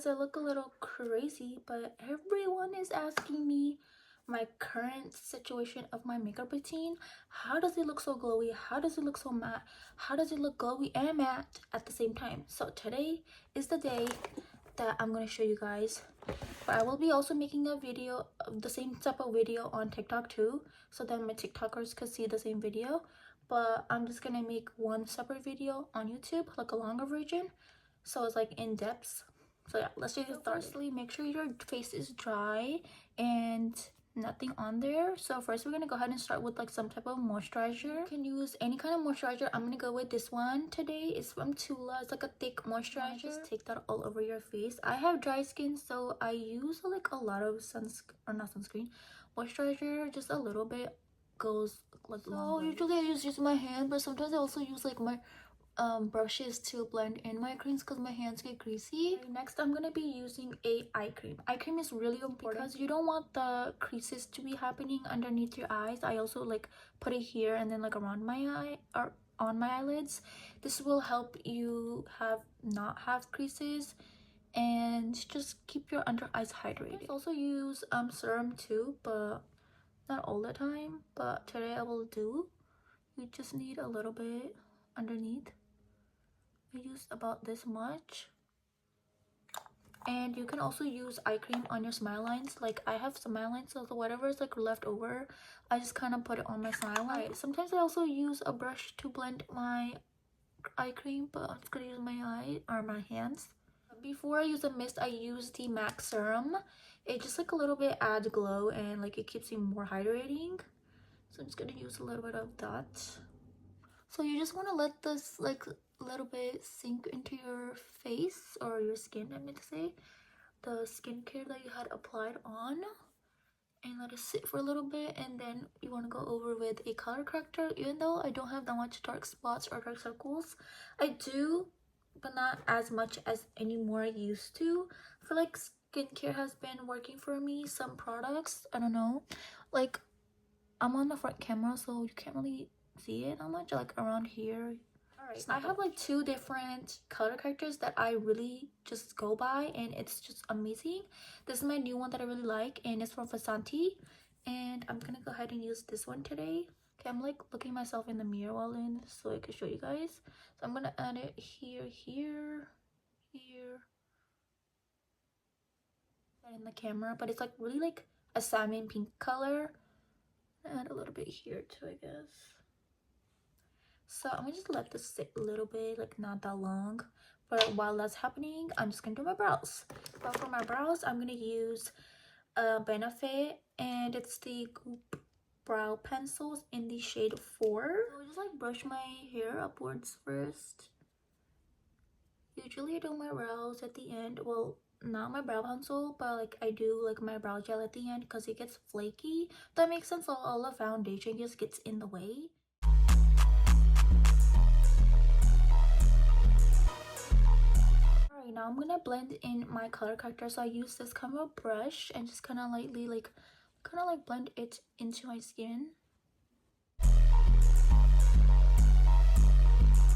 guys, I look a little crazy, but everyone is asking me my current situation of my makeup routine. How does it look so glowy? How does it look so matte? How does it look glowy and matte at the same time? So today is the day that I'm going to show you guys. But I will be also making a video of the same type of video on TikTok too, so that my TikTokers could see the same video. But I'm just gonna make one separate video on YouTube, like a longer version, so it's like in depth. So yeah, let's just get started. Firstly, make sure your face is dry and nothing on there. So first we're gonna go ahead and start with like some type of moisturizer. You can use any kind of moisturizer. I'm gonna go with this one today. It's from Tula. It's like a thick moisturizer. Just take that all over your face. I have dry skin, so I use like a lot of moisturizer, just a little bit goes like so usually I use my hand, but sometimes I also use like my brushes to blend in my creams because my hands get greasy. Next, I'm gonna be using a eye cream. Eye cream is really important because you don't want the creases to be happening underneath your eyes. I also like put it here and then like around my eye or on my eyelids. This will help you not have creases and just keep your under eyes hydrated. I also use serum too, but not all the time. But today I will do. You just need a little bit underneath. I use about this much. And you can also use eye cream on your smile lines. Like I have smile lines, so whatever is like left over, I just kind of put it on my smile line. Sometimes I also use a brush to blend my eye cream, but I'm just gonna use my eye or my hands. Before I use the mist, I use the MAC serum. It just like a little bit adds glow and like it keeps you more hydrating. So I'm just gonna use a little bit of that. So you just want to let this like a little bit sink into your face or your skin, I meant to say, the skincare that you had applied on, and let it sit for a little bit. And then you want to go over with a color corrector. Even though I don't have that much dark spots or dark circles, I do, but not as much as anymore I used to. I feel like skincare has been working for me. Some products, I don't know, like I'm on the front camera, so you can't really see it that much, like around here. Alright, I have like two different color correctors that I really just go by, and it's just amazing. This is my new one that I really like, and it's from Vasanti, and I'm gonna go ahead and use this one today. Okay, I'm like looking at myself in the mirror while doing this so I can show you guys. So I'm gonna add it here, and in the camera, but it's like really like a salmon pink color. Add a little bit here too, I guess. So I'm gonna just let this sit a little bit, like not that long. But while that's happening, I'm just gonna do my brows. But for my brows, I'm gonna use Benefit, and it's the Goop brow pencils in the shade 4. So I just like brush my hair upwards first. Usually I do my brows at the end. Well, not my brow pencil, but like I do like my brow gel at the end because it gets flaky. That makes sense. All the foundation just gets in the way. Alright, now I'm gonna blend in my color corrector. So I use this kind of brush and just kind of lightly like blend it into my skin.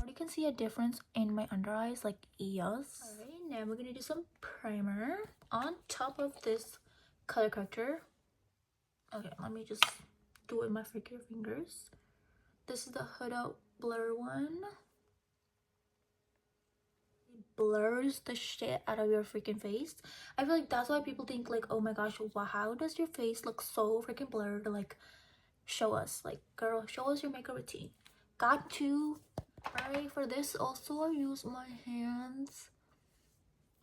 You can see a difference in my under eyes, like yes. Alright, now we're gonna do some primer on top of this color corrector. Okay, let me just do it with my freaking fingers. This is the Huda Blur one. It blurs the shit out of your freaking face. I feel like that's why people think like, oh my gosh, wow, how does your face look so freaking blurred? Like, show us, like, girl, show us your makeup routine. Got to. Alright, for this also I use my hands.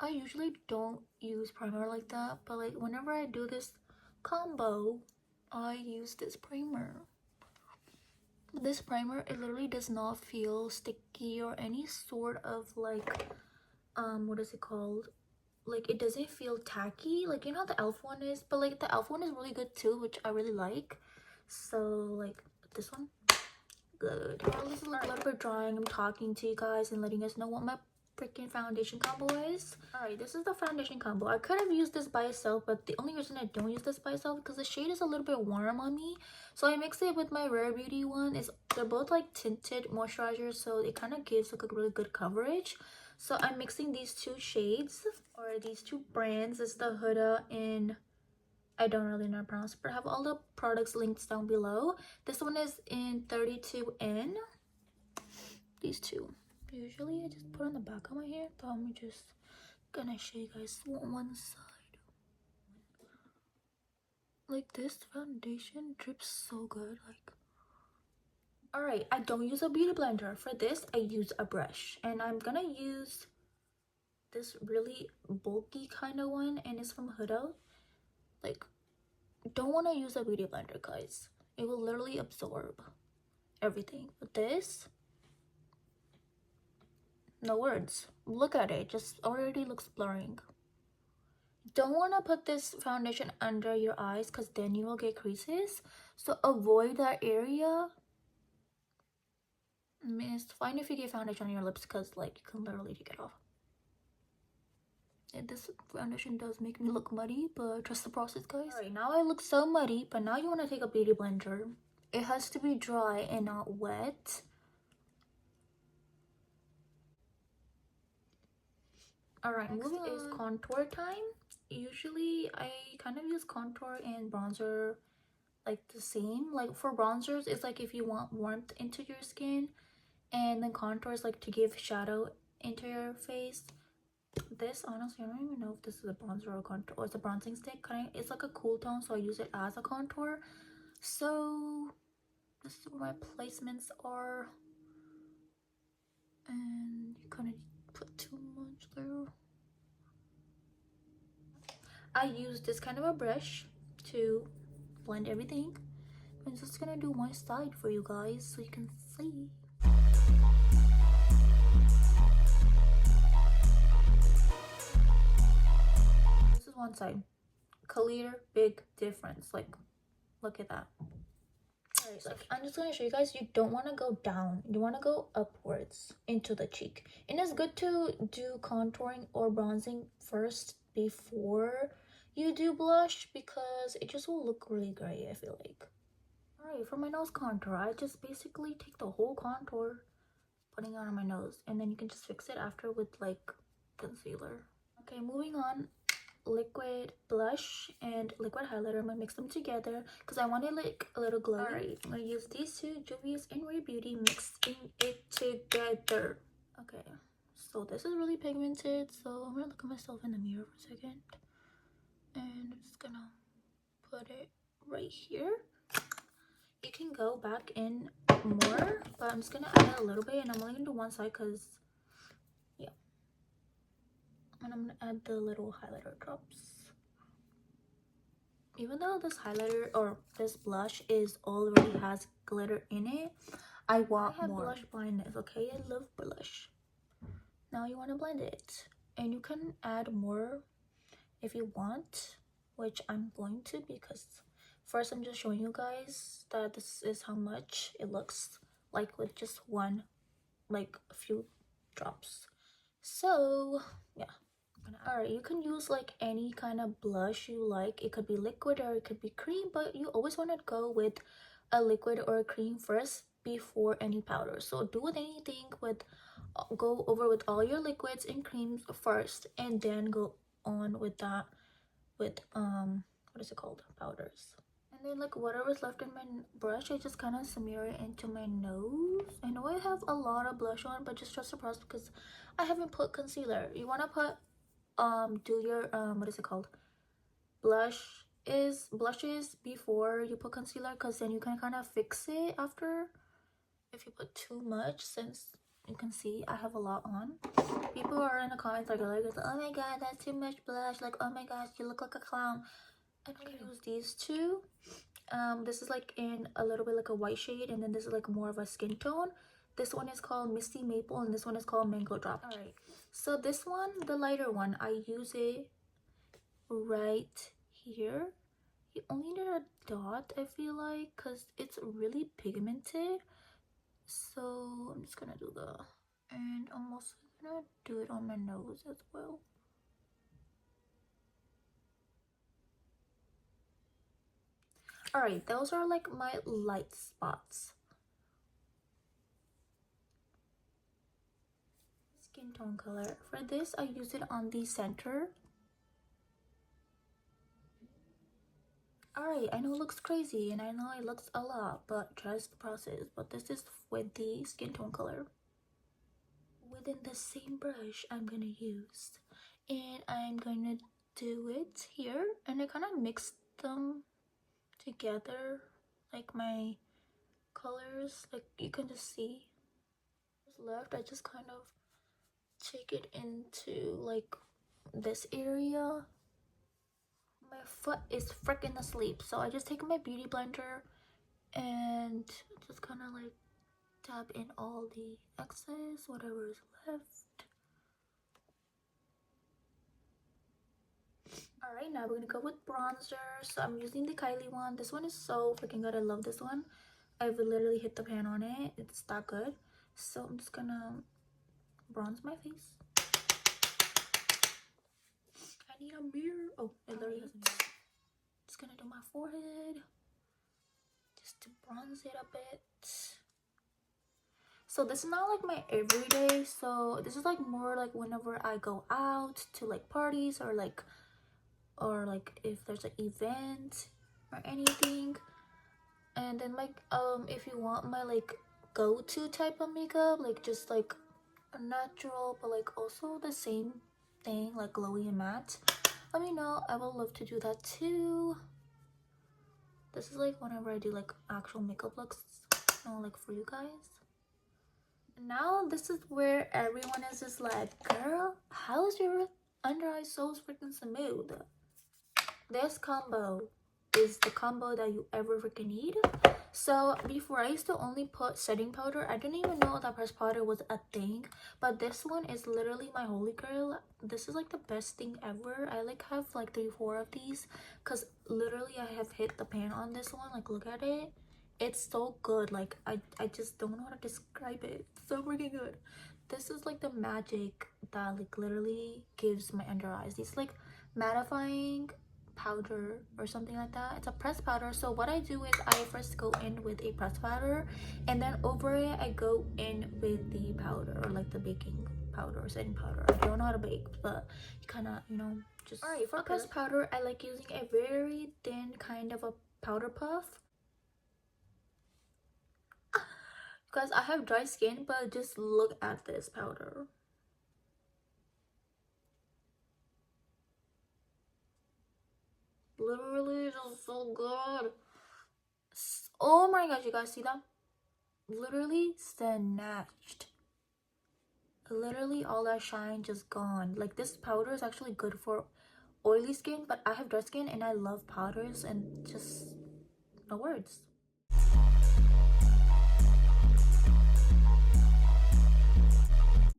I usually don't use primer like that, but like whenever I do this combo, I use this primer. This primer, it literally does not feel sticky or any sort of like what is it called, like it doesn't feel tacky, like you know how the elf one is, but like the elf one is really good too, which I really like. So like this one, good. Well, this is like a little bit drying. I'm talking to you guys and letting us know what my freaking foundation combo is. Alright, this is the foundation combo. I could have used this by itself, but the only reason I don't use this by itself because the shade is a little bit warm on me, so I mix it with my Rare Beauty one. They're both like tinted moisturizers, so it kind of gives like a really good coverage. So I'm mixing these two shades, or these two brands. It's the Huda in, I don't really know how to pronounce it, but I have all the products linked down below. This one is in 32N. These two. Usually I just put on the back of my hair, but I'm just gonna show you guys one side. Like, this foundation drips so good. Like, all right, I don't use a beauty blender for this. I use a brush, and I'm gonna use this really bulky kind of one, and it's from Huda. Like, don't want to use a beauty blender, guys. It will literally absorb everything. But this, no words. Look at it, just already looks blurring. Don't want to put this foundation under your eyes because then you will get creases, so avoid that area. I mean, it's fine if you get foundation on your lips because, like, you can literally take it off. And this foundation does make me look muddy, but trust the process, guys. All right, now I look so muddy, but now you want to take a beauty blender. It has to be dry and not wet. All right, next is contour time. Usually I kind of use contour and bronzer like the same. Like, for bronzers, it's like if you want warmth into your skin, and then contour is like to give shadow into your face. This, honestly, I don't even know if this is a bronzer or a contour, or it's a bronzing stick. It's like a cool tone, so I use it as a contour. So this is where my placements are, and you kind of put too much there. I use this kind of a brush to blend everything. I'm just gonna do one side for you guys so you can see. This is one side. Clear, big difference. Like, look at that. Alright, so I'm just gonna show you guys, you don't want to go down, you want to go upwards into the cheek. And it's good to do contouring or bronzing first before you do blush, because it just will look really great, I feel like. Alright, for my nose contour, I just basically take the whole contour, putting it on my nose, and then you can just fix it after with like concealer. Okay, moving on. Liquid blush and liquid highlighter. I'm gonna mix them together because I want it like a little glowy. Alright, I'm gonna use these two, Juvia's and Rare Beauty, mixing it together. Okay, so this is really pigmented, so I'm gonna look at myself in the mirror for a second, and I'm just gonna put it right here. You can go back in more, but I'm just gonna add a little bit, and I'm only gonna do one side because, yeah. And I'm gonna add the little highlighter drops. Even though this highlighter or this blush is already has glitter in it, I want more. Blush blindness, okay? I love blush. Now you want to blend it, and you can add more if you want, which I'm going to, because first I'm just showing you guys that this is how much it looks like with just one, like a few drops. So yeah. Alright, you can use like any kind of blush you like. It could be liquid or it could be cream, but you always want to go with a liquid or a cream first before any powder. So do with anything with go over with all your liquids and creams first, and then go on with that with what is it called, powders. And then like whatever's left in my brush, I just kind of smear it into my nose. I know I have a lot of blush on, but just trust the process because I haven't put concealer. You want to put do your what is it called, blushes before you put concealer, because then you can kind of fix it after if you put too much. Since you can see I have a lot on, people are in the comments like, oh my god, that's too much blush, like, oh my gosh, you look like a clown. I don't use these two. This is like in a little bit like a white shade, and then this is like more of a skin tone. This one is called Misty Maple, and this one is called Mango Drop. All right, so this one, the lighter one, I use it right here. You only need a dot, I feel like, because it's really pigmented. So I'm just gonna do and I'm also gonna do it on my nose as well. All right, those are like my light spots. Skin skin tone color. For this, I use it on the center. Alright, I know it looks crazy and I know it looks a lot, but trust the process. But this is with the skin tone color. Within the same brush I'm gonna use, and I'm gonna do it here, and I kind of mix them together, like my colors, like you can just see. Left, I just kind of take it into like this area. My foot is freaking asleep, so I just take my beauty blender and just kind of like tap in all the excess, whatever is left. Alright, now we're gonna go with bronzer. So I'm using the Kylie one. This one is so freaking good. I love this one. I've literally hit the pan on it. It's that good. So I'm just gonna bronze my face. I need a mirror. Oh, it literally has a mirror. Just gonna do my forehead just to bronze it a bit. So this is not like my everyday, so this is like more like whenever I go out to like parties or like if there's an event or anything. And then like if you want my like go-to type of makeup, like just like a natural but like also the same thing, like glowy and matte, let me know. I would love to do that too. This is like whenever I do like actual makeup looks, you know, like for you guys. Now this is where everyone is just like, girl, how's your under eye so freaking smooth? This combo is the combo that you ever freaking need. So before, I used to only put setting powder. I didn't even know that pressed powder was a thing, but this one is literally my holy grail. This is like the best thing ever. I like have like 3-4 of these because literally I have hit the pan on this one. Like, look at it. It's so good. Like I just don't know how to describe it. It's so freaking good. This is like the magic that like literally gives my under eyes these like mattifying powder or something like that. It's a pressed powder. So what I do is I first go in with a pressed powder, and then over it I go in with the powder, or like the baking powder or setting powder. I don't know how to bake, but you kind of, you know, just. Alright, for pressed powder, I like using a very thin kind of a powder puff. Guys, I have dry skin, but just look at this powder. Literally just so good. Oh my gosh, you guys see that? Literally snatched. Literally all that shine just gone. Like, this powder is actually good for oily skin, but I have dry skin and I love powders and just no words.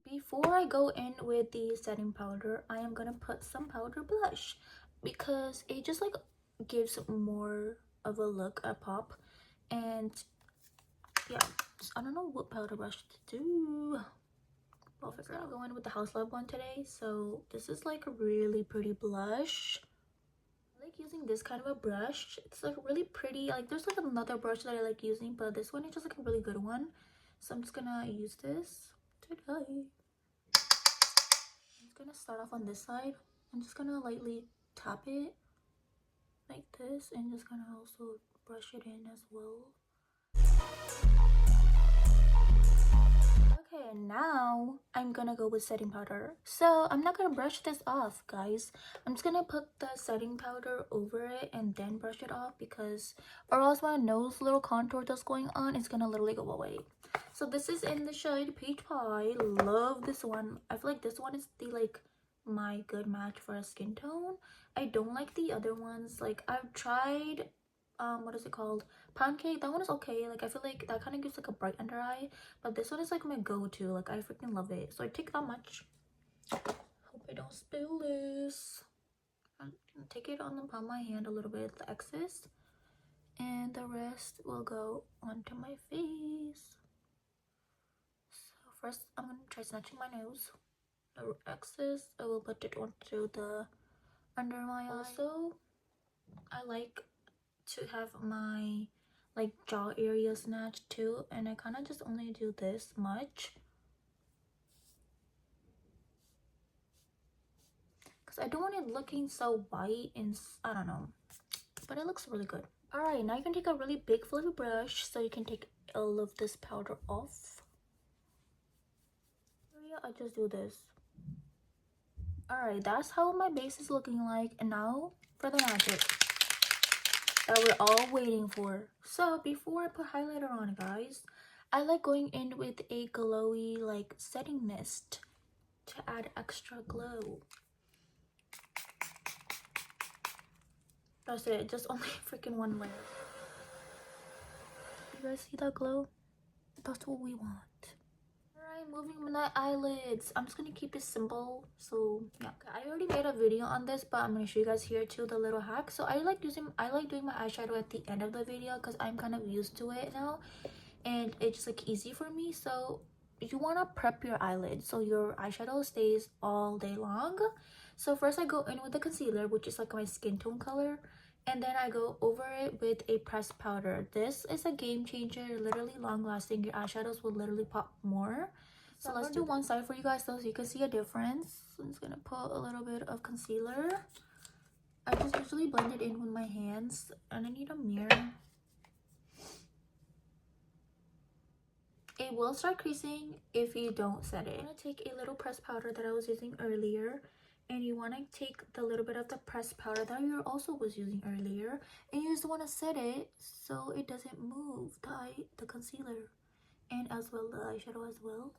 Before I go in with the setting powder, I am gonna put some powder blush because it just like gives more of a look, a pop. And yeah, I don't know what powder brush to do. I'll figure out. Go in with the House Lab one today. So this is like a really pretty blush. I like using this kind of a brush. It's like really pretty. Like, there's like another brush that I like using, but this one is just like a really good one. So I'm just gonna use this today. I'm just gonna start off on this side. I'm just gonna lightly tap it like this, and just gonna also brush it in as well. Okay, now I'm gonna go with setting powder. So I'm not gonna brush this off, guys. I'm just gonna put the setting powder over it and then brush it off, because or else my nose little contour that's going on is gonna literally go away. So this is in the shade Peach Pie. Love this one. I feel like this one is the like my good match for a skin tone. I don't like the other ones. Like, I've tried what is it called, pound cake. That one is okay. Like, I feel like that kind of gives like a bright under eye, but this one is like my go-to. Like, I freaking love it. So I take that much. Hope I don't spill this. I'm gonna take it on the palm of my hand a little bit, the excess, and the rest will go onto my face. So first I'm gonna try snatching my nose. The excess I will put it onto the under my eye. Also, I like to have my like jaw area snatched too, and I kind of just only do this much. because I don't want it looking so white and I don't know, but it looks really good. All right, now you can take a really big fluffy brush so you can take all of this powder off. Yeah, I just do this. All right, that's how my base is looking like, and now for the magic that we're all waiting for. So before I put highlighter on, guys, I like going in with a glowy like setting mist to add extra glow. That's it, just only freaking one layer. You guys see that glow? That's what we want. Alright, moving on the eyelids. I'm just gonna keep it simple. So yeah, I already made a video on this, but I'm gonna show you guys here too the little hack. So I like doing my eyeshadow at the end of the video because I'm kind of used to it now, and it's just like easy for me. So you want to prep your eyelids so your eyeshadow stays all day long. So first I go in with the concealer, which is like my skin tone color, and then I go over it with a pressed powder. This is a game changer, literally long lasting. Your eyeshadows will literally pop more. So let's do one side for you guys so you can see a difference. I'm just gonna put a little bit of concealer. I just usually blend it in with my hands, and I need a mirror. It will start creasing if you don't set it. I'm gonna take a little pressed powder that I was using earlier, and you want to take the little bit of the pressed powder that you also was using earlier, and you just want to set it so it doesn't move the concealer, and as well the eyeshadow as well.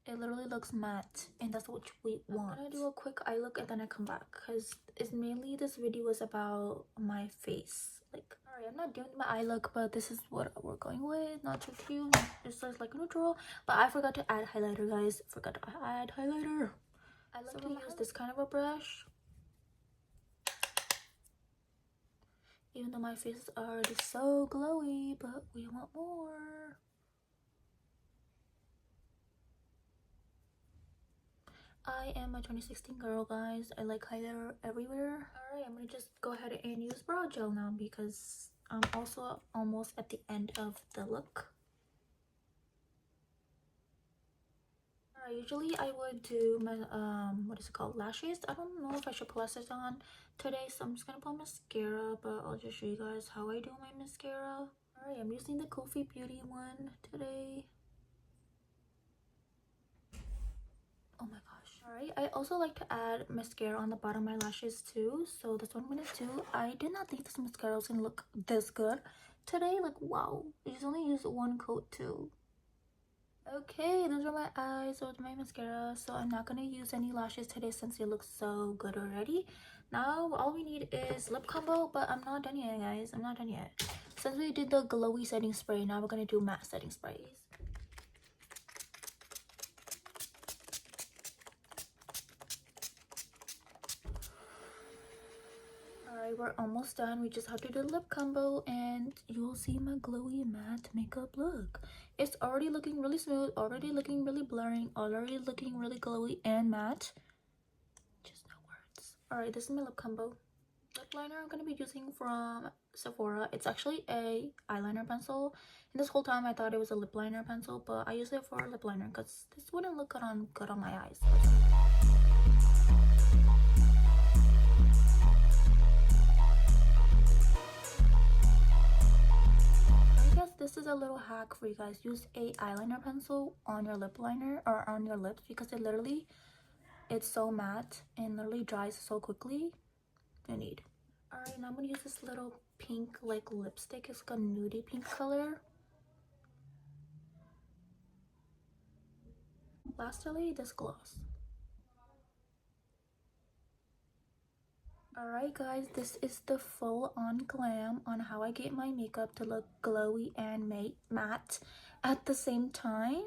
It literally looks matte, and that's what we want. I'm gonna do a quick eye look and then I come back because it's mainly this video is about my face. Like, alright, I'm not doing my eye look, but this is what we're going with. Not too cute, it's just like neutral. But I forgot to add highlighter, guys. Forgot to add highlighter. I like to use this kind of a brush, even though my face is already so glowy, but we want more. I am a 2016 girl, guys. I like highlighter everywhere. Alright, I'm gonna just go ahead and use brow gel now because I'm also almost at the end of the look. Alright, usually I would do my what is it called, lashes. I don't know if I should put lashes on today, so I'm just gonna put mascara, but I'll just show you guys how I do my mascara. Alright, I'm using the Kofi Beauty one today. Oh my gosh. Alright, I also like to add mascara on the bottom of my lashes too, so that's what I'm gonna do. I did not think this mascara was gonna look this good today. Like, wow, I just only used one coat too. Okay, those are my eyes with my mascara, so I'm not gonna use any lashes today since it looks so good already. Now all we need is lip combo, but I'm not done yet, guys. I'm not done yet. Since we did the glowy setting spray, now we're gonna do matte setting sprays. Alright, we're almost done. We just have to do the lip combo and you'll see my glowy matte makeup look. It's already looking really smooth, already looking really blurring, already looking really glowy and matte. Just no words. Alright, this is my lip combo. Lip liner I'm going to be using from Sephora. It's actually a eyeliner pencil. And this whole time I thought it was a lip liner pencil, but I use it for lip liner because this wouldn't look good on my eyes. This is a little hack for you guys. Use a eyeliner pencil on your lip liner or on your lips because it's so matte and literally dries so quickly. You need. Alright, now I'm gonna use this little pink like lipstick. It's like a nudie pink color. Lastly, this gloss. Alright guys, this is the full on glam on how I get my makeup to look glowy and matte at the same time.